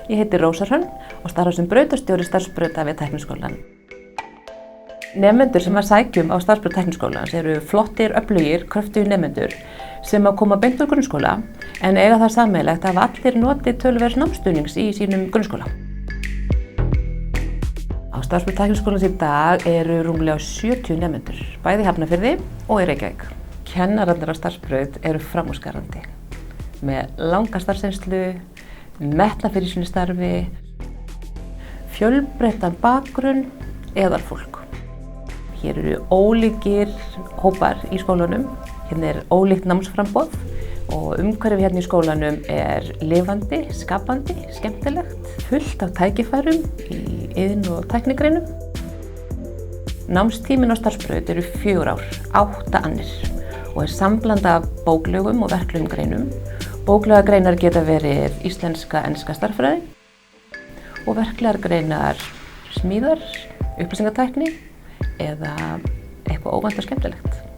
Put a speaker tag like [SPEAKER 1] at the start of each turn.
[SPEAKER 1] Ég heiti Rósa Hrönn og starfa sem brautarstjóri starfsbrauta við Tækniskólann. Nemendur sem að sækjum á starfsbraut Tækniskólans eru flottir, öflugir, kröftugir nemendur sem að koma beint úr grunnskóla en eiga það sameiginlegt að hafa allir notið töluverðs námsstuðnings í sínum grunnskóla. Á starfsbraut Tækniskólans í dag eru rúmlega 70 nemendur, bæði í Hafnarfirði og í Reykjavík. Kennararnir á starfsbraut eru framúrskarandi með langa starfsreynslu, metnað fyrir sínu starfi, fjölbreyttan bakgrunn, eðalfólk. Hér eru ólíkir hópar í skólanum, hérna er ólíkt námsframboð og umhverfið hérna í skólanum er lifandi, skapandi, skemmtilegt, fullt af tækifærum í iðn- og tæknigreinum. Námstíminn á starfsbraut eru 4 ár, 8 annir og er sambland af bóklegum og verklegum greinum. Bóklegar greinar geta verið íslenska, enska stærðfræði og verklegar greinar smíðar, upplýsingatækni eða eitthvað óvænt og skemmtilegt.